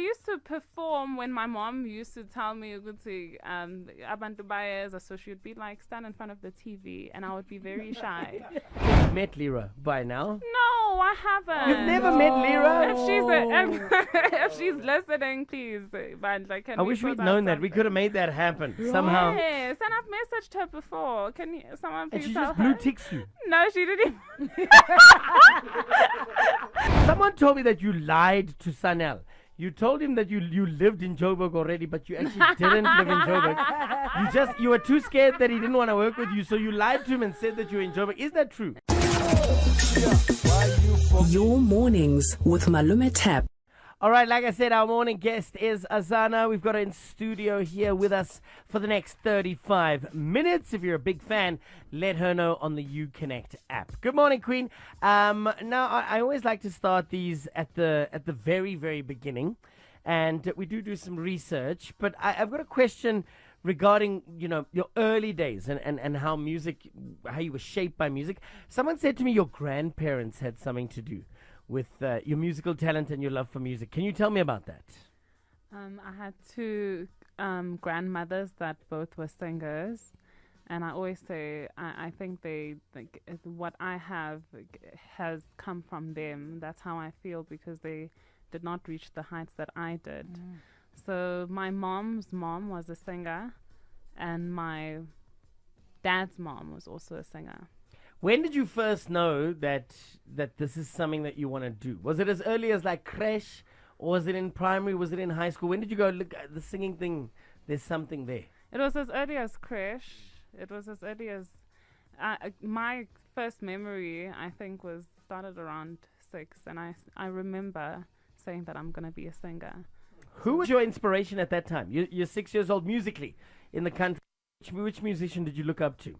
used to perform when my mom used to tell me ukuthi abantu bayeza, so she would be like stand in front of the TV and I would be very shy. You've met Lira by now? No, I haven't. You've never met Lira? If she's listening, please. But like, I wish we'd known that. We could have made that happen somehow. Yes, and I've messaged her before. Can someone please And she tell just her? blue ticks you. No, she didn't. Someone told me that you lied to Sanel. You told him that you lived in Joburg already, but you actually didn't live in Joburg. You were too scared that he didn't want to work with you, so you lied to him and said that you were in Joburg. Is that true? Your mornings with Malume Tap. All right, like I said, our morning guest is Azana. We've got her in studio here with us for the next 35 minutes. If you're a big fan, let her know on the UConnect app. Good morning, Queen. Now, I always like to start these at the very, very beginning. And we do some research. But I've got a question regarding, your early days and how you were shaped by music. Someone said to me your grandparents had something to do with your musical talent and your love for music. Can you tell me about that? I had two grandmothers that both were singers, and I always say I think what I have has come from them. That's how I feel, because they did not reach the heights that I did. So my mom's mom was a singer, and my dad's mom was also a singer. When did you first know that this is something that you want to do? Was it as early as like creche, or was it in primary? Was it in high school? When did you go, look, the singing thing, there's something there? It was as early as creche. It was as early as my first memory, I think, started around 6, and I remember saying that I'm going to be a singer. Who was your inspiration at that time? You're 6 years old musically in the country. Which musician did you look up to?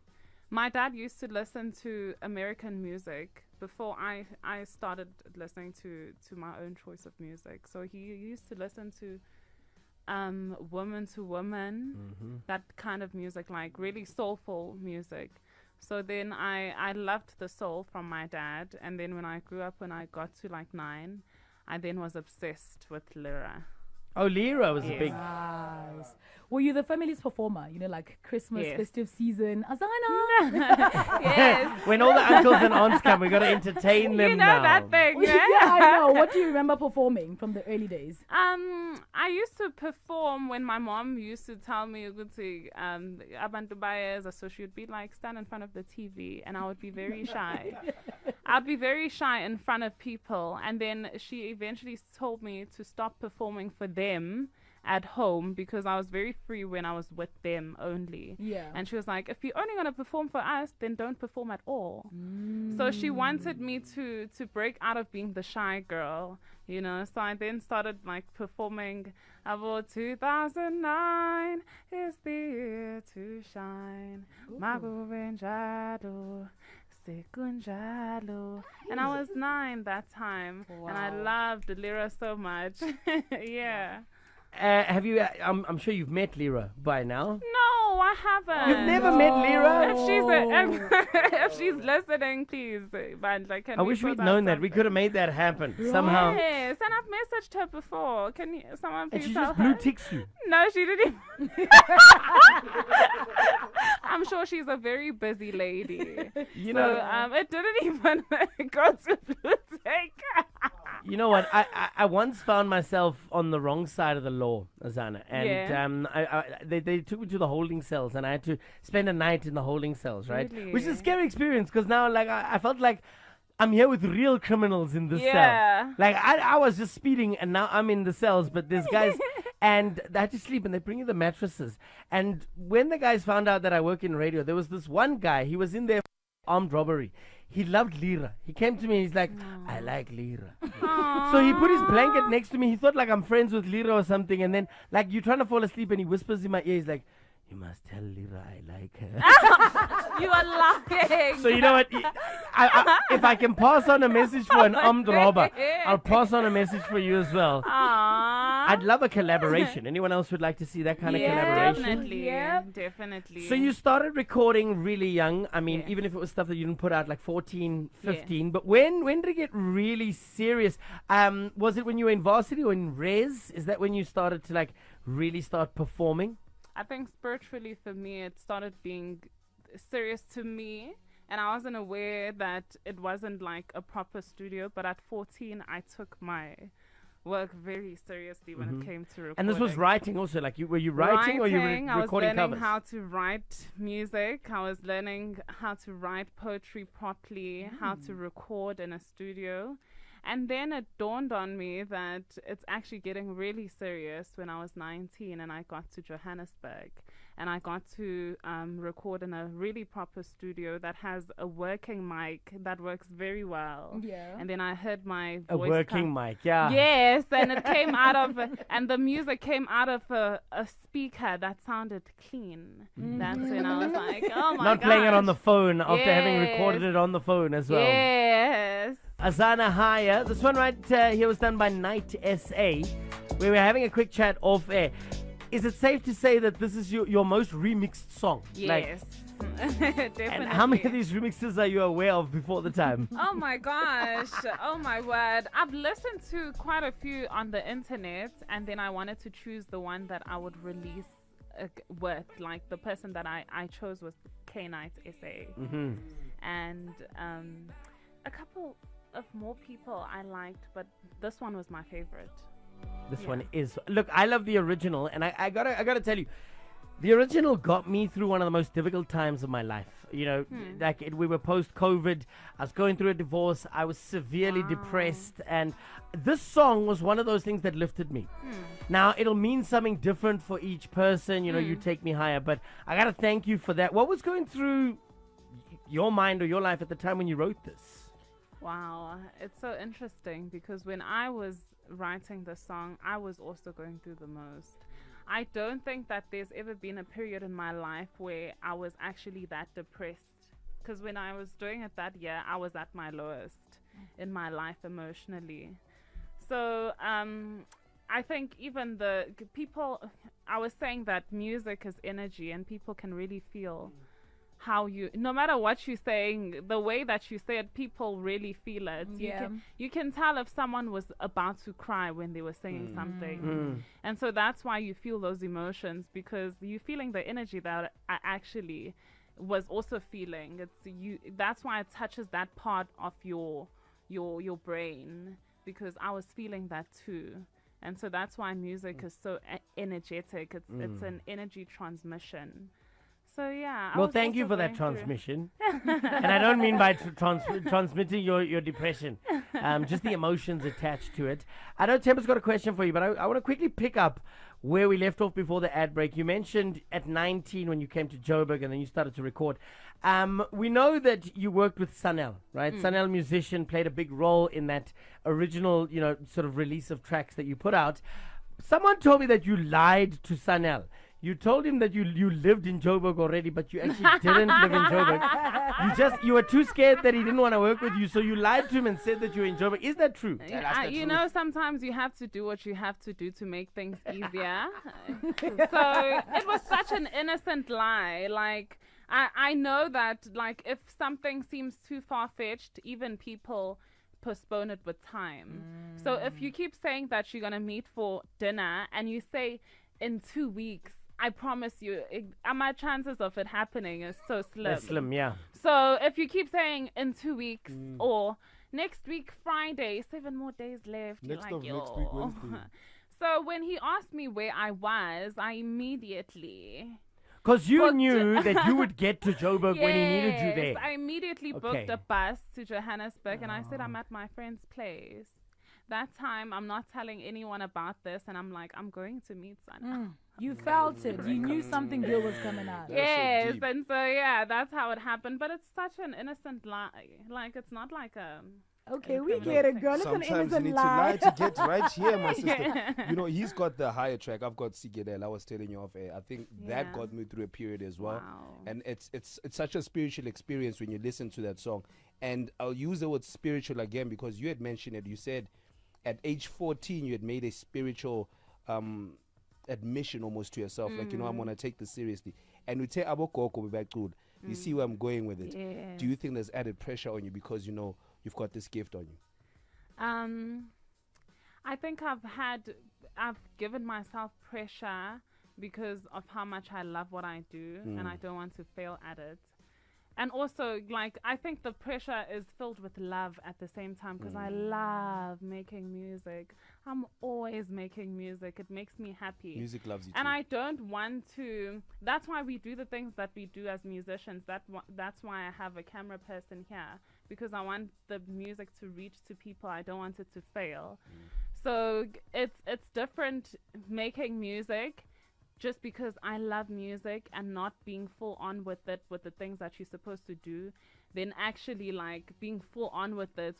My dad used to listen to American music before I started listening to my own choice of music. So he used to listen to woman to woman, that kind of music, like really soulful music. So then I loved the soul from my dad. And then when I grew up, when I got to like 9, I then was obsessed with Lira. Oh, Lira was a big... Nice. Were you the family's performer? Like Christmas, festive season, Azana? Yes. When all the uncles and aunts come, we got to entertain them now. That thing, yeah? Yeah, I know. What do you remember performing from the early days? I used to perform when my mom used to tell me ukuthi abantu bayeza, so she would be like stand in front of the TV, and I would be very shy. I'd be very shy in front of people, and then she eventually told me to stop performing for them at home, because I was very free when I was with them only. Yeah. And she was like, if you're only going to perform for us, then don't perform at all. So she wanted me to break out of being the shy girl, So I then started like performing. About 2009 is the year to shine. Makhosazana Masango. And I was 9 that time. Wow. And I loved Lira so much. Yeah. Have you? I'm sure you've met Lira by now. No, I haven't. You've never met Lira? If she's listening, please. But like, I wish we'd known that. We could have made that happen somehow. Yes, and I've messaged her before. Can someone please and she tell just her? blue ticks you. No, she didn't. I'm sure she's a very busy lady. It didn't even go to blue tick. You know what? I once found myself on the wrong side of the law, Azana, and they took me to the holding cells, and I had to spend a night in the holding cells, right? Really? Which is a scary experience, because now, like, I felt like I'm here with real criminals in this cell. Like, I was just speeding, and now I'm in the cells, but there's guys, and they had to sleep, and they bring you the mattresses. And when the guys found out that I work in radio, there was this one guy, he was in there for armed robbery. He loved Lira. He came to me and he's like, I like Lira. So he put his blanket next to me. He thought like I'm friends with Lira or something. And then like you're trying to fall asleep and he whispers in my ear. He's like, you must tell Lira I like her. You are lying. So you know what? If I can pass on a message for an armed robber, I'll pass on a message for you as well. Aww. I'd love a collaboration. Anyone else would like to see that kind of collaboration? Definitely. Yeah. Definitely. So you started recording really young. I mean, Yes. even if it was stuff that you didn't put out like 14, 15. Yes. But when did it get really serious? Was it when you were in varsity or in res? Is that when you started to like really start performing? I think spiritually for me, it started being serious to me. And I wasn't aware that it wasn't like a proper studio. But at 14, I took my work very seriously when it came to recording. And this was writing also. Like, were you writing or you were I was recording learning covers? how to write music. I was learning how to write poetry properly, how to record in a studio. And then it dawned on me that it's actually getting really serious when I was 19 and I got to Johannesburg. And I got to record in a really proper studio that has a working mic that works very well. Yeah. And then I heard my A voice working mic, yeah. Yes, and it came out of, and the music came out of a speaker that sounded clean. That's when I was like, oh my Not playing it on the gosh. phone after having Yes. recorded it on the phone as well. Yes. Azana Higher. This one right here was done by Night SA. We were having a quick chat off air. Is it safe to say that this is your most remixed song? Yes. Definitely. And how many of these remixes are you aware of before the time? Oh my gosh. Oh my word. I've listened to quite a few on the internet, and then I wanted to choose the one that I would release with. Like the person that I chose was K-Night SA. And a couple of more people I liked, but this one was my favorite. This one is. Look, I love the original, and I gotta tell you, the original got me through one of the most difficult times of my life. You know, we were post-COVID. I was going through a divorce. I was severely depressed, and this song was one of those things that lifted me. Now, it'll mean something different for each person. You know, you take me higher, but I gotta thank you for that. What was going through your mind or your life at the time when you wrote this? Wow, it's so interesting because when I was writing the song, I was also going through the most. I don't think that there's ever been a period in my life where I was actually that depressed. Because when I was doing it that year, I was at my lowest in my life emotionally. So I think even the people, I was saying that music is energy and people can really feel how you, no matter what you're saying, the way that you say it, people really feel it. You can tell if someone was about to cry when they were saying something. And so that's why you feel those emotions, because you're feeling the energy that I actually was also feeling. That's why it touches that part of your brain, because I was feeling that too. And so that's why music is so energetic. It's an energy transmission. So yeah. Well, thank you for that transmission. And I don't mean by transmitting your depression, just the emotions attached to it. I know Temper's got a question for you, but I want to quickly pick up where we left off before the ad break. You mentioned at 19 when you came to Joburg and then you started to record. We know that you worked with Sanel, right? Sanel, musician, played a big role in that original, sort of release of tracks that you put out. Someone told me that you lied to Sanel. You told him that you lived in Joburg already, but you actually didn't live in Joburg. You were too scared that he didn't want to work with you, so you lied to him and said that you were in Joburg. Is that true? Sometimes you have to do what you have to do to make things easier. So it was such an innocent lie. Like, I know that, like, if something seems too far-fetched, even people postpone it with time. So if you keep saying that you're going to meet for dinner and you say in 2 weeks, I promise you, my chances of it happening is so slim. That's slim, yeah. So if you keep saying in 2 weeks or next week Friday, 7 more days left, Next you're like, next week Wednesday. So when he asked me where I was, I immediately... Because you knew that you would get to Joburg when he needed you there. I immediately booked a bus to Johannesburg and I said I'm at my friend's place. That time, I'm not telling anyone about this, and I'm like, I'm going to meet Sana. You felt it. You knew something good was coming out. Yes, so and so, yeah, that's how it happened. But it's such an innocent lie. Like, it's not like a... Okay, we get it, girl. It's an Sometimes innocent you need lie. to lie to get right here, my sister. He's got the higher track. I've got Sigedel. I was telling you off air. I think that got me through a period as well. Wow. And it's such a spiritual experience when you listen to that song. And I'll use the word spiritual again because you had mentioned it. You said at age 14 you had made a spiritual admission almost to yourself, like, you know, I'm gonna take this seriously. And we take abokoko back good. You see where I'm going with it. Yes. Do you think there's added pressure on you because you know you've got this gift on you? I think I've given myself pressure because of how much I love what I do and I don't want to fail at it. And also, like, I think the pressure is filled with love at the same time because I love making music. I'm always making music. It makes me happy. Music loves you And too. I don't want to. That's why we do the things that we do as musicians. That's why I have a camera person here, because I want the music to reach to people. I don't want it to fail. So it's different making music just because I love music and not being full on with it, with the things that you're supposed to do, then actually like being full on with it,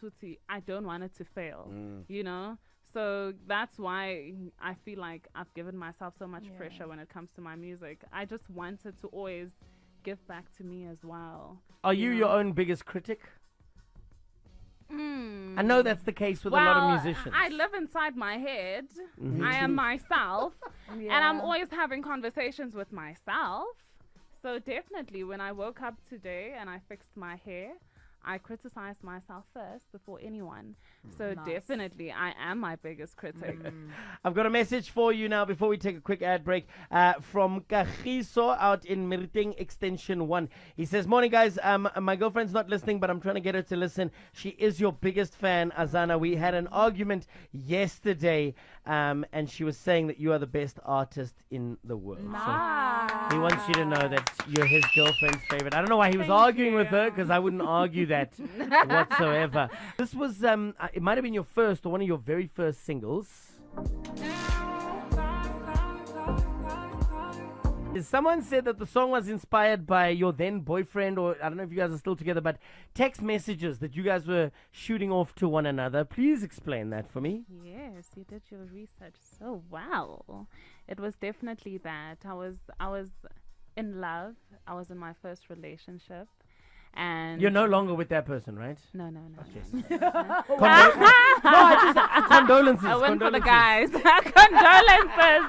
I don't want it to fail, you know? So that's why I feel like I've given myself so much pressure when it comes to my music. I just wanted to always give back to me as well. Are you your own biggest critic? I know that's the case with a lot of musicians. I live inside my head. I am myself. And I'm always having conversations with myself. So definitely when I woke up today and I fixed my hair, I criticized myself first before anyone. So definitely I am my biggest critic. I've got a message for you now before we take a quick ad break from Kagiso out in Meriting Extension 1. He says, morning guys, my girlfriend's not listening, but I'm trying to get her to listen. She is your biggest fan, Azana. We had an argument yesterday and she was saying that you are the best artist in the world. So he wants you to know that you're his girlfriend's favorite. I don't know why he was arguing with her, because I wouldn't argue that whatsoever. This was, it might have been your first or one of your very first singles. Someone said that the song was inspired by your then boyfriend, or I don't know if you guys are still together, but text messages that you guys were shooting off to one another. Please explain that for me. Yes, you did your research so well. It was definitely that. I was in love. I was in my first relationship. And you're no longer with that person, right? No. Okay. Condolences. I went for the guys. Condolences.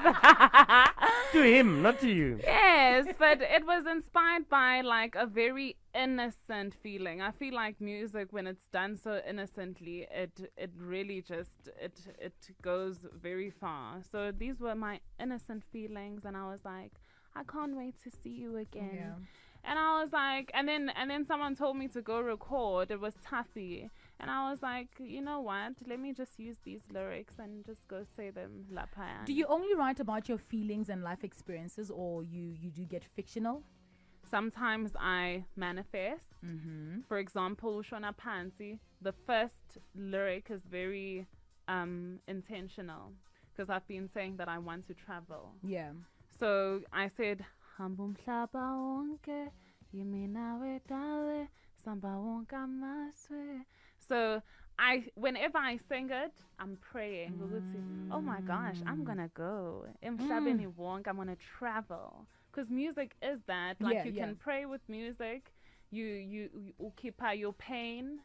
To him, not to you. Yes, but it was inspired by like a very innocent feeling. I feel like music, when it's done so innocently, it really just it goes very far. So these were my innocent feelings, and I was like, I can't wait to see you again. Yeah. And I was like, and then someone told me to go record. It was Taffy. And I was like, you know what? Let me just use these lyrics and just go say them lapaya. Do you only write about your feelings and life experiences, or you do get fictional? Sometimes I manifest. For example, Ushona Pansi, the first lyric is very intentional, because I've been saying that I want to travel. Yeah. So I said, Hambum mhlaba wonke, yimi nawe dale, samba wonke amaswe. So whenever I sing it, I'm praying. Oh my gosh, I'm gonna go. Emhlabeni wonke, I'm gonna travel. Because music is that. Like you can pray with music. You keep your pain.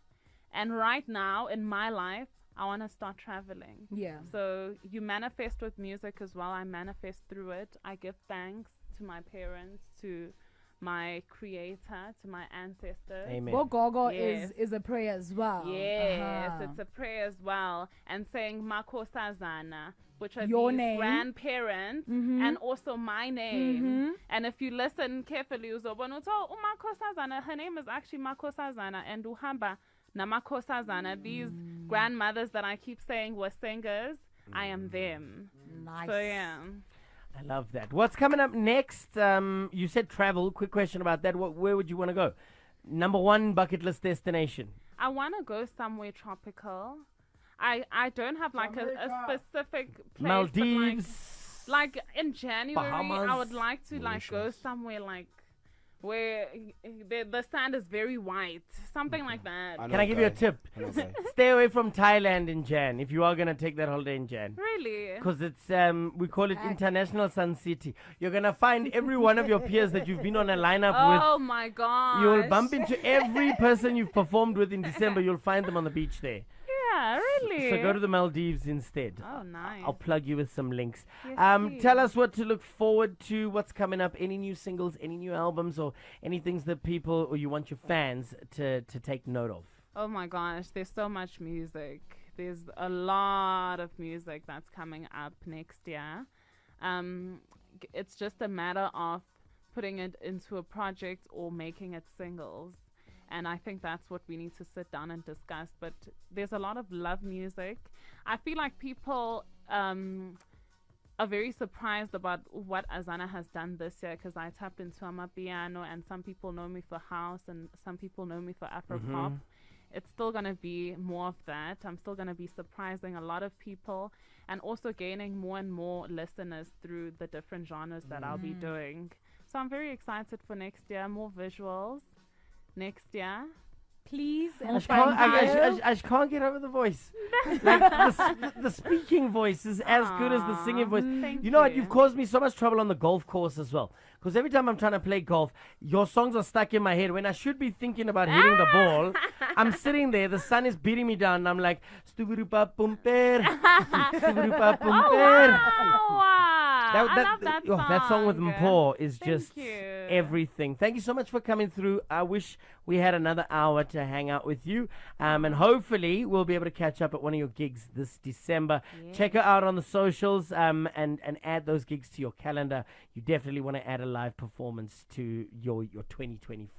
And right now in my life, I want to start traveling. Yeah. So you manifest with music as well. I manifest through it. I give thanks to my parents, to my creator, to my ancestors. Amen. Well, Gogo is a prayer as well. Yes, it's a prayer as well. And saying Makhosazana, which are your these name, grandparents, and also my name. And if you listen carefully, Makhosazana, her name is actually Makhosazana, and Uhamba Namakhosazana, these grandmothers that I keep saying were singers, I am them. Nice. So yeah. I love that. What's coming up next? You said travel. Quick question about that. Where would you want to go? Number one bucket list destination. I want to go somewhere tropical. I don't have like a specific place. Maldives. Like in January, Bahamas, I would like to like go somewhere like where the sand is very white, something like that. Can I give you a tip? Stay away from Thailand in Jan if you are going to take that holiday in Jan. Really? Because it's we call it International Sun City. You're going to find every one of your peers that you've been on a lineup with. Oh my god! You'll bump into every person you've performed with in December. You'll find them on the beach there. really? So go to the Maldives instead. Oh, nice. I'll plug you with some links. Yes, Tell please. us what to look forward to, what's coming up, any new singles, any new albums, or any things that people or you want your fans to take note of. Oh my gosh, there's so much music. There's a lot of music that's coming up next year. It's just a matter of putting it into a project or making it singles. And I think that's what we need to sit down and discuss. But there's a lot of love music. I feel like people are very surprised about what Azana has done this year, because I tapped into Amapiano, and some people know me for house and some people know me for Afropop. It's still going to be more of that. I'm still going to be surprising a lot of people and also gaining more and more listeners through the different genres that I'll be doing. So I'm very excited for next year. More visuals next year. Please. I just can't get over the voice. Like the speaking voice is as good as the singing voice. Thank You know what? You've caused me so much trouble on the golf course as well. Because every time I'm trying to play golf, your songs are stuck in my head. When I should be thinking about hitting the ball, I'm sitting there. The sun is beating me down. And I'm like, stuburupa pumper, stuburupa pumper. I love that song. That song with Mpo is just you. everything. Thank you so much for coming through. I wish we had another hour to hang out with you. And hopefully we'll be able to catch up at one of your gigs this December. Yeah. Check her out on the socials and add those gigs to your calendar. You definitely want to add a live performance to your 2024.